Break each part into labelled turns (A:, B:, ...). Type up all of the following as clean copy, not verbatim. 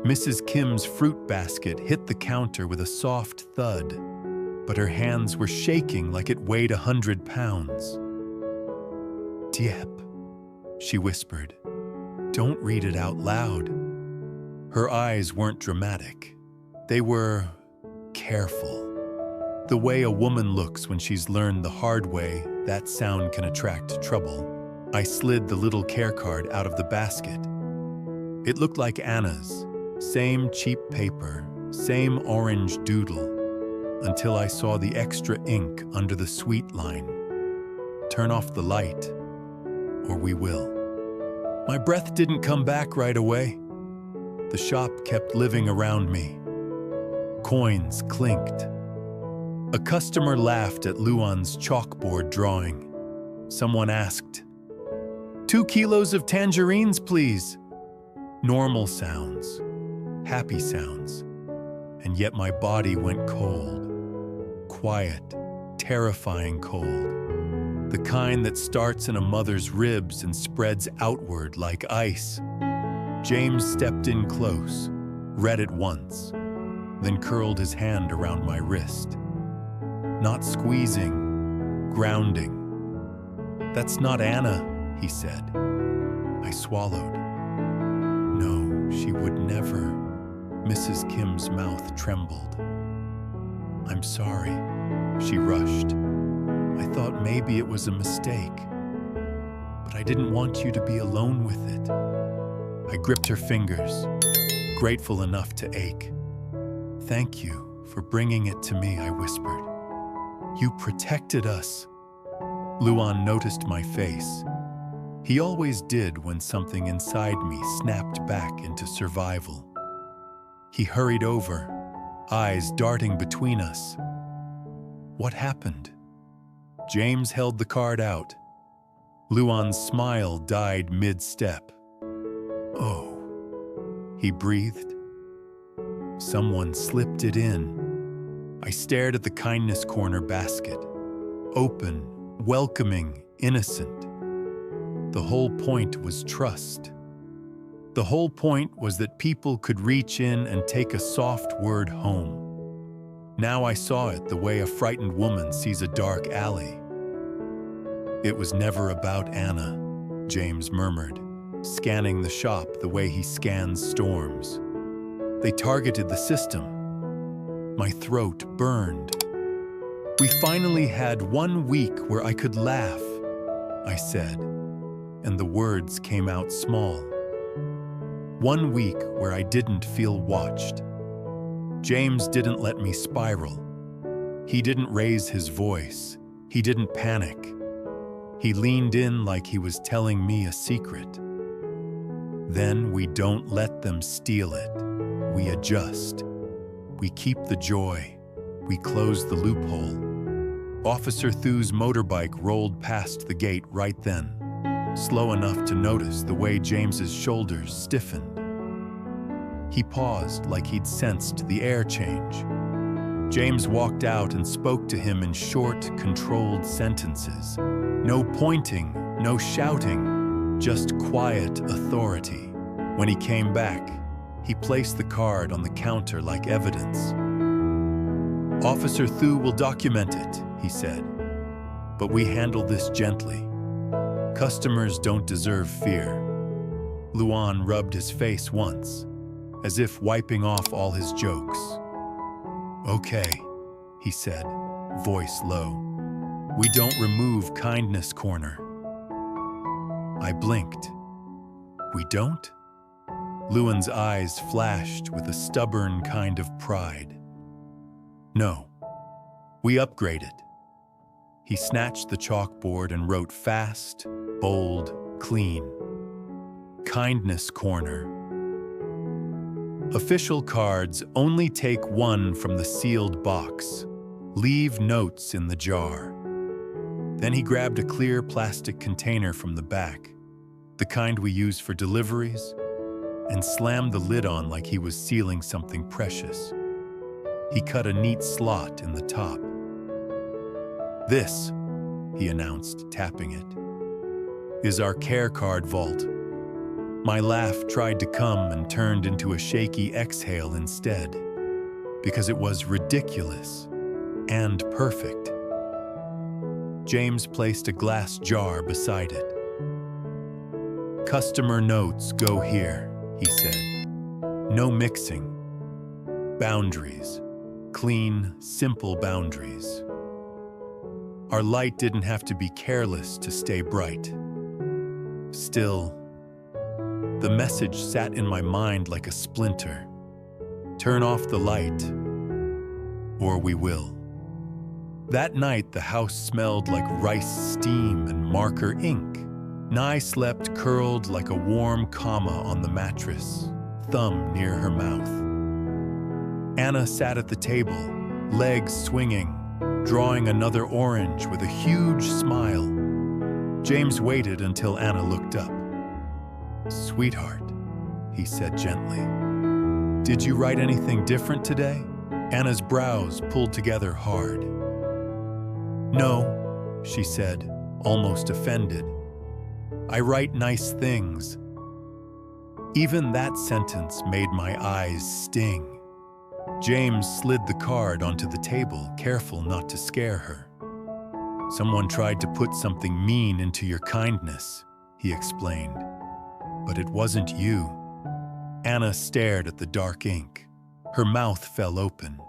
A: Mrs. Kim's fruit basket hit the counter with a soft thud, but her hands were shaking like it weighed 100 pounds. "Diep," she whispered. "Don't read it out loud." Her eyes weren't dramatic. They were careful. The way a woman looks when she's learned the hard way that sound can attract trouble. I slid the little care card out of the basket. It looked like Anna's. Same cheap paper, same orange doodle, until I saw the extra ink under the sweet line. "Turn off the light, or we will." My breath didn't come back right away. The shop kept living around me. Coins clinked. A customer laughed at Luan's chalkboard drawing. Someone asked, "2 kilos of tangerines, please." Normal sounds, happy sounds, and yet my body went cold. Quiet, terrifying cold. The kind that starts in a mother's ribs and spreads outward like ice. James stepped in close, read it once, then curled his hand around my wrist. Not squeezing, grounding. "That's not Anna," he said. I swallowed. "No, she would never." Mrs. Kim's mouth trembled. "I'm sorry," she rushed. "I thought maybe it was a mistake, but I didn't want you to be alone with it." I gripped her fingers, grateful enough to ache. "Thank you for bringing it to me," I whispered. "You protected us." Luan noticed my face. He always did when something inside me snapped back into survival. He hurried over, eyes darting between us. "What happened?" James held the card out. Luan's smile died mid-step. "Oh," he breathed. "Someone slipped it in." I stared at the kindness corner basket. Open, welcoming, innocent. The whole point was trust. The whole point was that people could reach in and take a soft word home. Now I saw it the way a frightened woman sees a dark alley. "It was never about Anna," James murmured, scanning the shop the way he scans storms. "They targeted the system." My throat burned. "We finally had 1 week where I could laugh," I said, and the words came out small. 1 week where I didn't feel watched. James didn't let me spiral. He didn't raise his voice. He didn't panic. He leaned in like he was telling me a secret. "Then we don't let them steal it. We adjust. We keep the joy. We close the loophole." Officer Thu's motorbike rolled past the gate right then, slow enough to notice the way James's shoulders stiffened. He paused like he'd sensed the air change. James walked out and spoke to him in short, controlled sentences. No pointing, no shouting, just quiet authority. When he came back, he placed the card on the counter like evidence. "Officer Thu will document it," he said. "But we handle this gently. Customers don't deserve fear." Luan rubbed his face once, as if wiping off all his jokes. "Okay," he said, voice low. "We don't remove kindness corner." I blinked. "We don't?" Luan's eyes flashed with a stubborn kind of pride. "No, we upgrade it." He snatched the chalkboard and wrote fast, bold, clean. "Kindness corner. Official cards only take 1 from the sealed box. Leave notes in the jar." Then he grabbed a clear plastic container from the back, the kind we use for deliveries, and slammed the lid on like he was sealing something precious. He cut a neat slot in the top. "This," he announced, tapping it, "is our care card vault. My laugh tried to come and turned into a shaky exhale instead, because it was ridiculous and perfect. James placed a glass jar beside it. "Customer notes go here," he said. "No mixing. Boundaries. Clean, simple boundaries." Our light didn't have to be careless to stay bright. Still, the message sat in my mind like a splinter. Turn off the light, or we will. That night, the house smelled like rice steam and marker ink. Nye slept curled like a warm comma on the mattress, thumb near her mouth. Anna sat at the table, legs swinging, drawing another orange with a huge smile. James waited until Anna looked up. "Sweetheart," he said gently, "did you write anything different today?" Anna's brows pulled together hard. "No," she said, almost offended. "I write nice things." Even that sentence made my eyes sting. James slid the card onto the table, careful not to scare her. "Someone tried to put something mean into your kindness," he explained. "But it wasn't you." Anna stared at the dark ink. Her mouth fell open.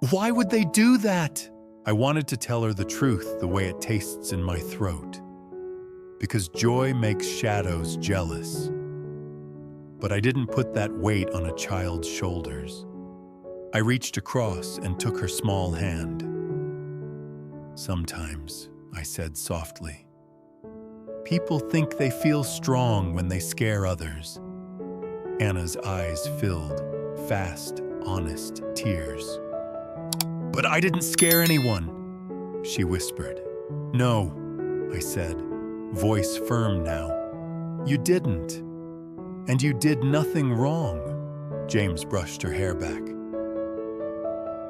A: "Why would they do that?" I wanted to tell her the truth the way it tastes in my throat. Because joy makes shadows jealous. But I didn't put that weight on a child's shoulders. I reached across and took her small hand. "Sometimes," I said softly, "people think they feel strong when they scare others." Anna's eyes filled, fast, honest tears. "But I didn't scare anyone," she whispered. "No," I said, voice firm now. "You didn't. And you did nothing wrong." James brushed her hair back.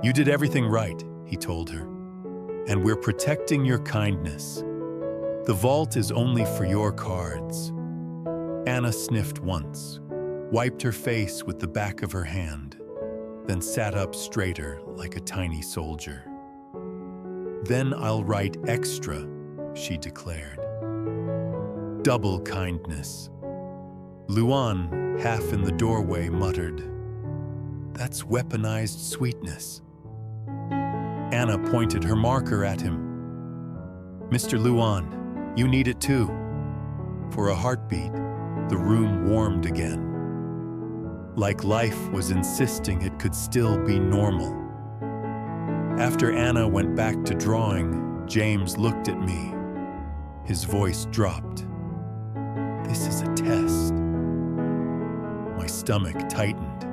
A: "You did everything right," he told her. "And we're protecting your kindness. The vault is only for your cards." Anna sniffed once, wiped her face with the back of her hand, then sat up straighter like a tiny soldier. "Then I'll write extra," she declared. "Double kindness." Luan, half in the doorway, muttered, "That's weaponized sweetness." Anna pointed her marker at him. "Mr. Luan, you need it too." For a heartbeat, the room warmed again. Like life was insisting it could still be normal. After Anna went back to drawing, James looked at me. His voice dropped. "This is a test." My stomach tightened.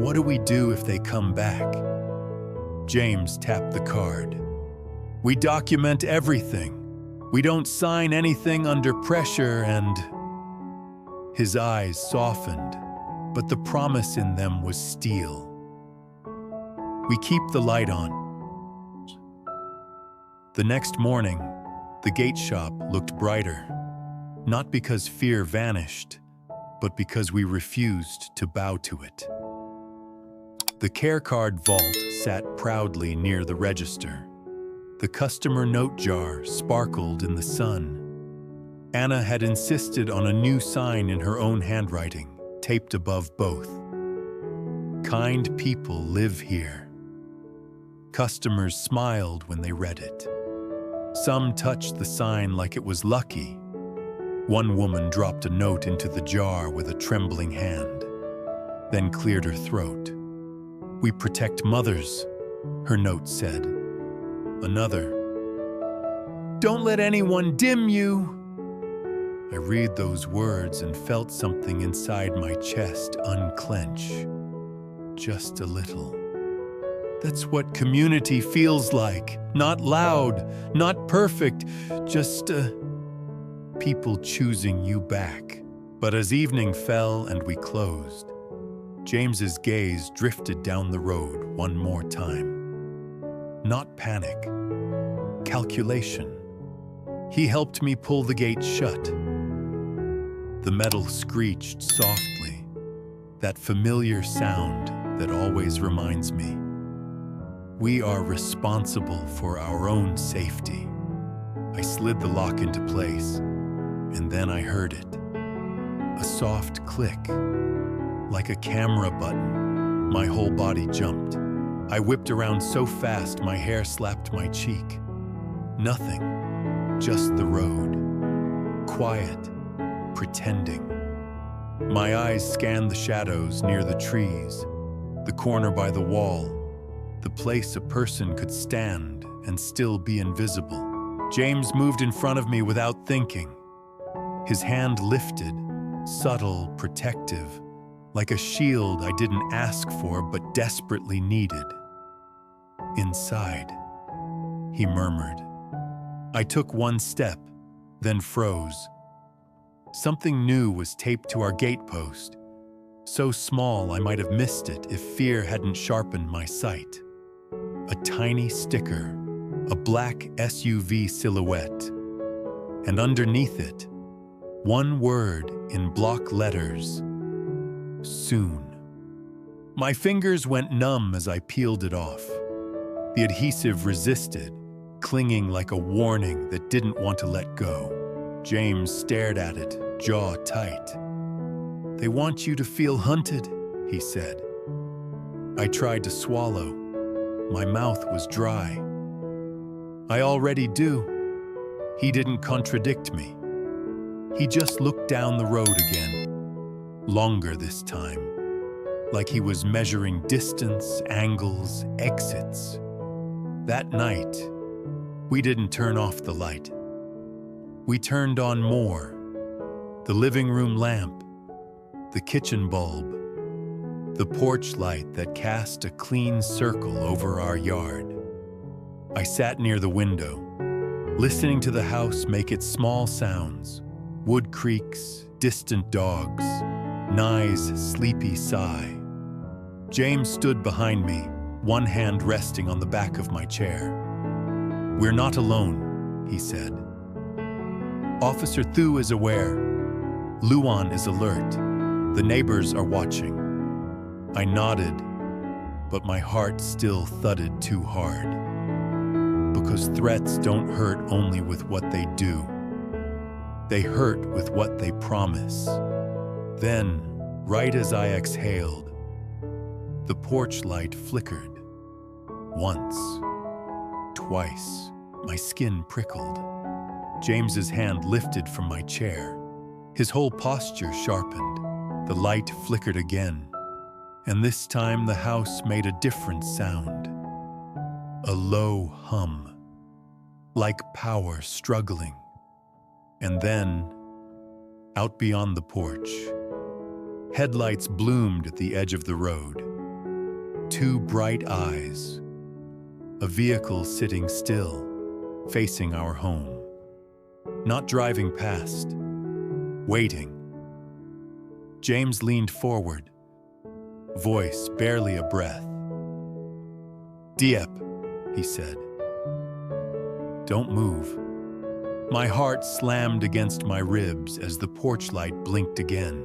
A: "What do we do if they come back?" James tapped the card. "We document everything. We don't sign anything under pressure and..." His eyes softened, but the promise in them was steel. "We keep the light on." The next morning, the gate shop looked brighter, not because fear vanished, but because we refused to bow to it. The care card vault sat proudly near the register. The customer note jar sparkled in the sun. Anna had insisted on a new sign in her own handwriting, taped above both. "Kind people live here." Customers smiled when they read it. Some touched the sign like it was lucky. One woman dropped a note into the jar with a trembling hand, then cleared her throat. "We protect mothers," her note said. Another, "Don't let anyone dim you." I read those words and felt something inside my chest unclench. Just a little. That's what community feels like. Not loud, not perfect, just people choosing you back. But as evening fell and we closed, James's gaze drifted down the road one more time. Not panic, calculation. He helped me pull the gate shut. The metal screeched softly, that familiar sound that always reminds me. We are responsible for our own safety. I slid the lock into place, and then I heard it. A soft click, like a camera button. My whole body jumped. I whipped around so fast my hair slapped my cheek. Nothing, just the road. Quiet, pretending. My eyes scanned the shadows near the trees, the corner by the wall, the place a person could stand and still be invisible. James moved in front of me without thinking. His hand lifted, subtle, protective, like a shield I didn't ask for but desperately needed. Inside, he murmured. I took one step, then froze. Something new was taped to our gatepost, so small I might have missed it if fear hadn't sharpened my sight. A tiny sticker, a black SUV silhouette, and underneath it, one word in block letters: soon. My fingers went numb as I peeled it off. The adhesive resisted, clinging like a warning that didn't want to let go. James stared at it, jaw tight. They want you to feel hunted, he said. I tried to swallow. My mouth was dry. I already do. He didn't contradict me. He just looked down the road again, longer this time, like he was measuring distance, angles, exits. That night, we didn't turn off the light. We turned on more. The living room lamp, the kitchen bulb, the porch light that cast a clean circle over our yard. I sat near the window, listening to the house make its small sounds, wood creaks, distant dogs, Nye's sleepy sigh. James stood behind me, one hand resting on the back of my chair. We're not alone, he said. Officer Thu is aware. Luan is alert. The neighbors are watching. I nodded, but my heart still thudded too hard. Because threats don't hurt only with what they do. They hurt with what they promise. Then, right as I exhaled, the porch light flickered. Once, twice, my skin prickled. James's hand lifted from my chair. His whole posture sharpened. The light flickered again, and this time the house made a different sound. A low hum, like power struggling. And then, out beyond the porch, headlights bloomed at the edge of the road. Two bright eyes, a vehicle sitting still, facing our home. Not driving past, waiting. James leaned forward, voice barely a breath. Diep, he said. Don't move. My heart slammed against my ribs as the porch light blinked again.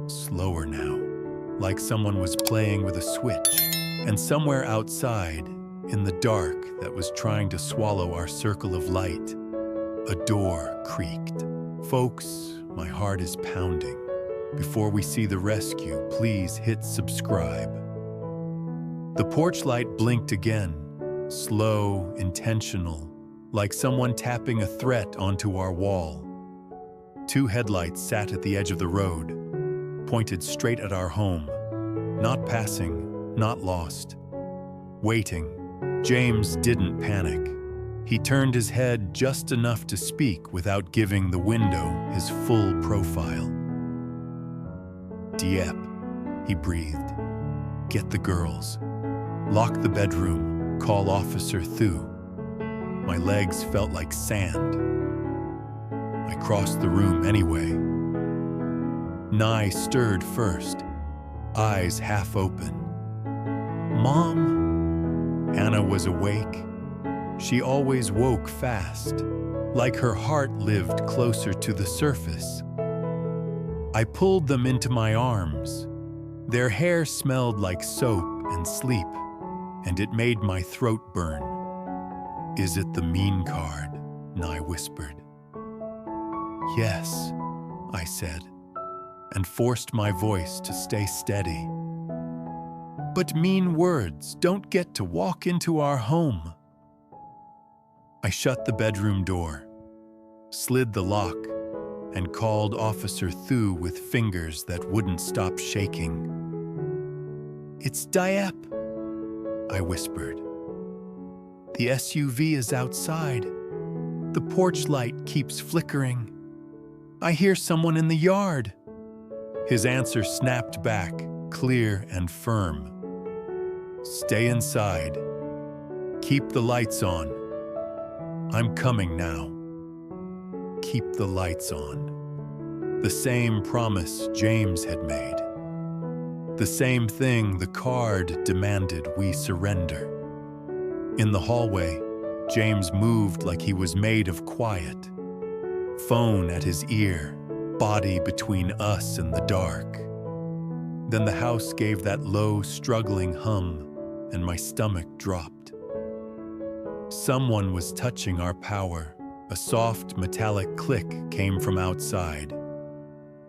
A: Slower now, like someone was playing with a switch. And somewhere outside, in the dark that was trying to swallow our circle of light, a door creaked. Folks, my heart is pounding. Before we see the rescue, please hit subscribe. The porch light blinked again, slow, intentional, like someone tapping a threat onto our wall. Two headlights sat at the edge of the road, pointed straight at our home. Not passing, not lost. Waiting. James didn't panic. He turned his head just enough to speak without giving the window his full profile. Diep, he breathed. Get the girls. Lock the bedroom. Call Officer Thu. My legs felt like sand. I crossed the room anyway. Nye stirred first, eyes half open. Mom? Anna was awake. She always woke fast, like her heart lived closer to the surface. I pulled them into my arms. Their hair smelled like soap and sleep, and it made my throat burn. "Is it the mean card?" Nye whispered. "Yes," I said, and forced my voice to stay steady. "But mean words don't get to walk into our home." I shut the bedroom door, slid the lock, and called Officer Thu with fingers that wouldn't stop shaking. "It's Diep," I whispered. "The SUV is outside. The porch light keeps flickering. I hear someone in the yard." His answer snapped back, clear and firm. "Stay inside. Keep the lights on. I'm coming now." Keep the lights on. The same promise James had made. The same thing the card demanded we surrender. In the hallway, James moved like he was made of quiet. Phone at his ear, body between us and the dark. Then the house gave that low, struggling hum, and my stomach dropped. Someone was touching our power. A soft, metallic click came from outside.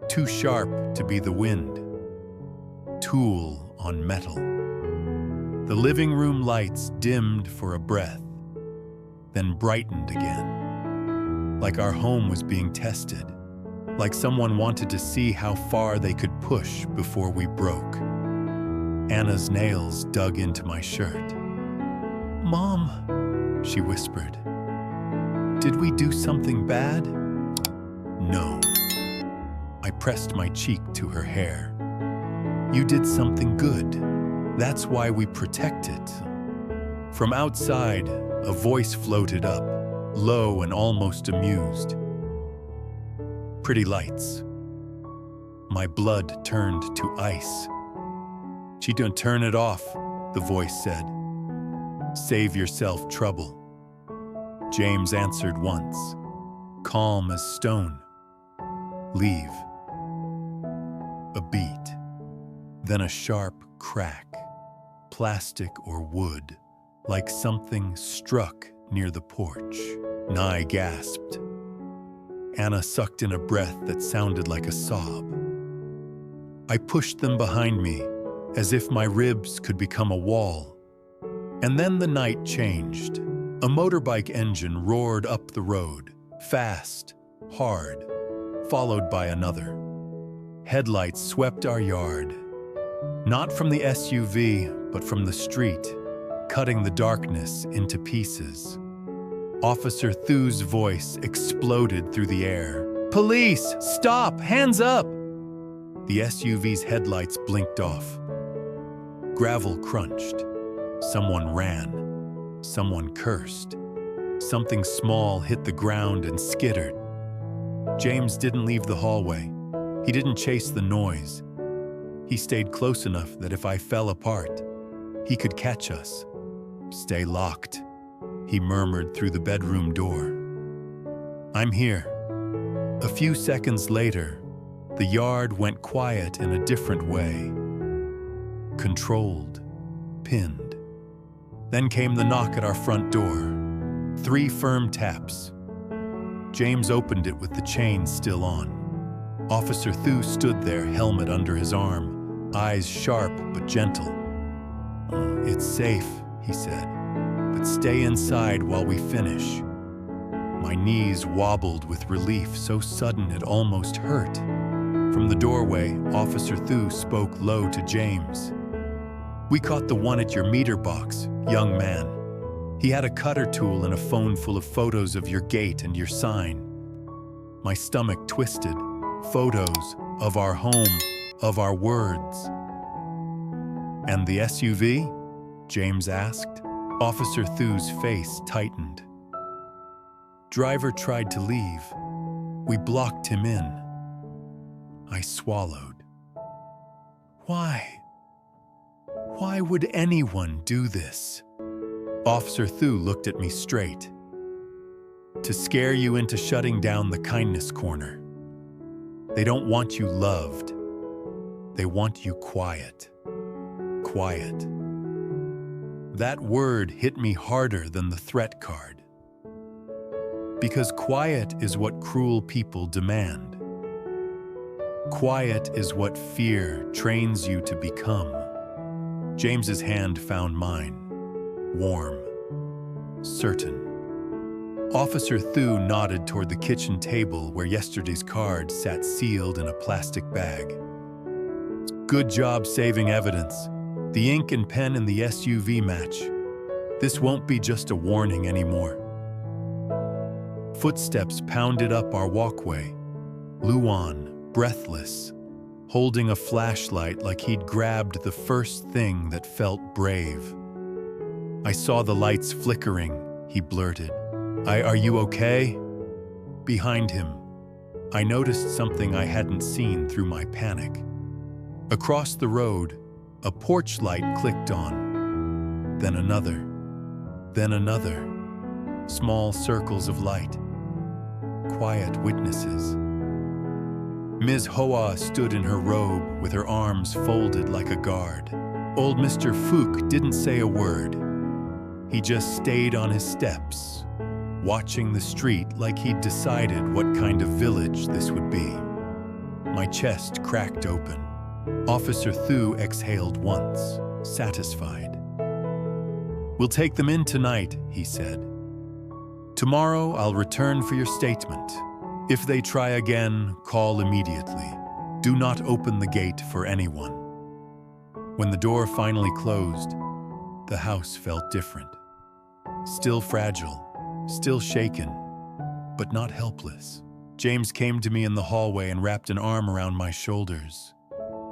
A: Too sharp to be the wind. Tool on metal. The living room lights dimmed for a breath, then brightened again. Like our home was being tested. Like someone wanted to see how far they could push before we broke. Anna's nails dug into my shirt. "Mom," she whispered. "Did we do something bad?" "No." I pressed my cheek to her hair. "You did something good. That's why we protect it." From outside, a voice floated up, low and almost amused. "Pretty lights." My blood turned to ice. "She don't turn it off," the voice said. "Save yourself trouble." James answered once, calm as stone. "Leave." A beat, then a sharp crack, plastic or wood, like something struck near the porch. Nye gasped. Anna sucked in a breath that sounded like a sob. I pushed them behind me, as if my ribs could become a wall. And then the night changed. A motorbike engine roared up the road, fast, hard, followed by another. Headlights swept our yard, not from the SUV, but from the street, cutting the darkness into pieces. Officer Thu's voice exploded through the air. "Police! Stop! Hands up!" The SUV's headlights blinked off. Gravel crunched. Someone ran. Someone cursed. Something small hit the ground and skittered. James didn't leave the hallway. He didn't chase the noise. He stayed close enough that if I fell apart, he could catch us. "Stay locked," he murmured through the bedroom door. "I'm here." A few seconds later, the yard went quiet in a different way. Controlled, pinned. Then came the knock at our front door. 3 firm taps. James opened it with the chain still on. Officer Thu stood there, helmet under his arm, eyes sharp but gentle. "It's safe," he said, "but stay inside while we finish." My knees wobbled with relief so sudden it almost hurt. From the doorway, Officer Thu spoke low to James. "We caught the one at your meter box, young man. He had a cutter tool and a phone full of photos of your gate and your sign." My stomach twisted. Photos of our home, of our words. "And the SUV?" James asked. Officer Thu's face tightened. "Driver tried to leave. We blocked him in." I swallowed. Why? Why would anyone do this? Officer Thu looked at me straight. "To scare you into shutting down the kindness corner." They don't want you loved. They want you quiet. Quiet. That word hit me harder than the threat card. Because quiet is what cruel people demand. Quiet is what fear trains you to become. James's hand found mine. Warm. Certain. Officer Thu nodded toward the kitchen table where yesterday's card sat sealed in a plastic bag. Good job saving evidence. The ink and pen in the SUV match. This won't be just a warning anymore. Footsteps pounded up our walkway. Luan, breathless, holding a flashlight like he'd grabbed the first thing that felt brave. I saw the lights flickering, he blurted. Are you okay? Behind him, I noticed something I hadn't seen through my panic. Across the road, a porch light clicked on. Then another. Then another. Small circles of light. Quiet witnesses. Ms. Hoa stood in her robe with her arms folded like a guard. Old Mr. Fook didn't say a word. He just stayed on his steps, watching the street like he'd decided what kind of village this would be. My chest cracked open. Officer Thu exhaled once, satisfied. We'll take them in tonight, he said. Tomorrow I'll return for your statement. If they try again, call immediately. Do not open the gate for anyone. When the door finally closed, the house felt different. Still fragile. Still shaken, but not helpless. James came to me in the hallway and wrapped an arm around my shoulders.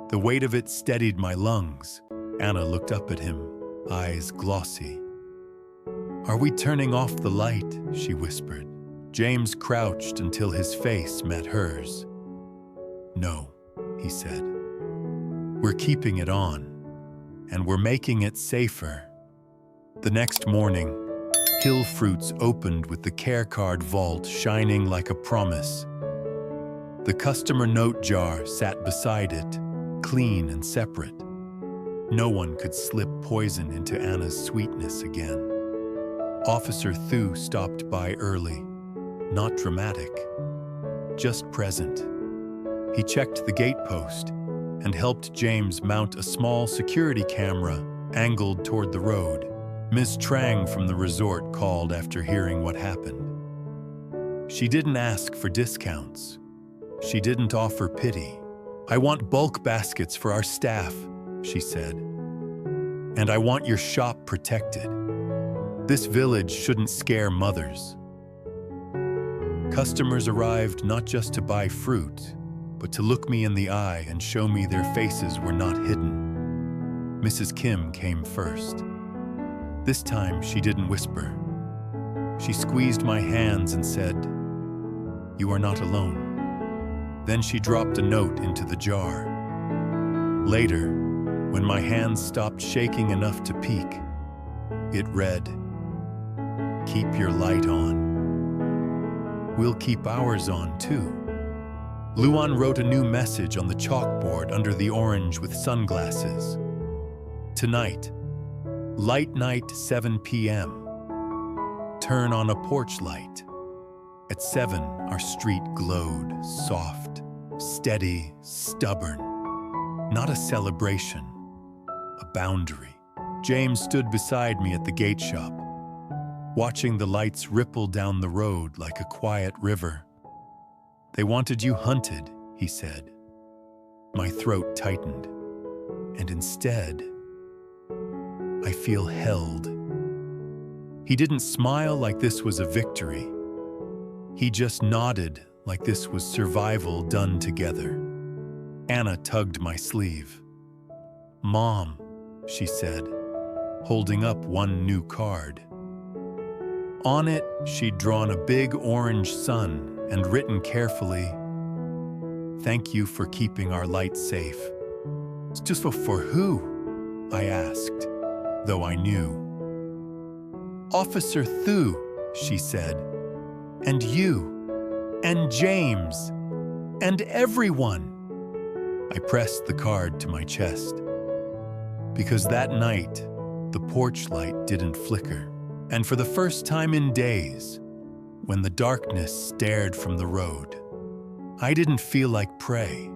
A: The weight of it steadied my lungs. Anna looked up at him, eyes glossy. Are we turning off the light? She whispered. James crouched until his face met hers. No, he said. We're keeping it on, and we're making it safer. The next morning, Hill Fruits opened with the care card vault shining like a promise. The customer note jar sat beside it, clean and separate. No one could slip poison into Anna's sweetness again. Officer Thu stopped by early, not dramatic, just present. He checked the gate post and helped James mount a small security camera angled toward the road. Ms. Trang from the resort called after hearing what happened. She didn't ask for discounts. She didn't offer pity. I want bulk baskets for our staff, she said. And I want your shop protected. This village shouldn't scare mothers. Customers arrived not just to buy fruit, but to look me in the eye and show me their faces were not hidden. Mrs. Kim came first. This time, she didn't whisper. She squeezed my hands and said, "You are not alone." Then she dropped a note into the jar. Later, when my hands stopped shaking enough to peek, it read, "Keep your light on. We'll keep ours on too." Luan wrote a new message on the chalkboard under the orange with sunglasses. Tonight, light night 7 p.m. Turn on a porch light. At 7, our street glowed, soft, steady, stubborn. Not a celebration, a boundary. James stood beside me at the gate shop, watching the lights ripple down the road like a quiet river. They wanted you hunted, he said. My throat tightened, and instead, I feel held. He didn't smile like this was a victory. He just nodded like this was survival done together. Anna tugged my sleeve. "Mom," she said, holding up one new card. On it, she'd drawn a big orange sun and written carefully, "Thank you for keeping our light safe." Just for who? I asked, though I knew. "Officer Thu," she said, "and you, and James." And everyone. I pressed the card to my chest. Because that night, the porch light didn't flicker. And for the first time in days, when the darkness stared from the road, I didn't feel like prey.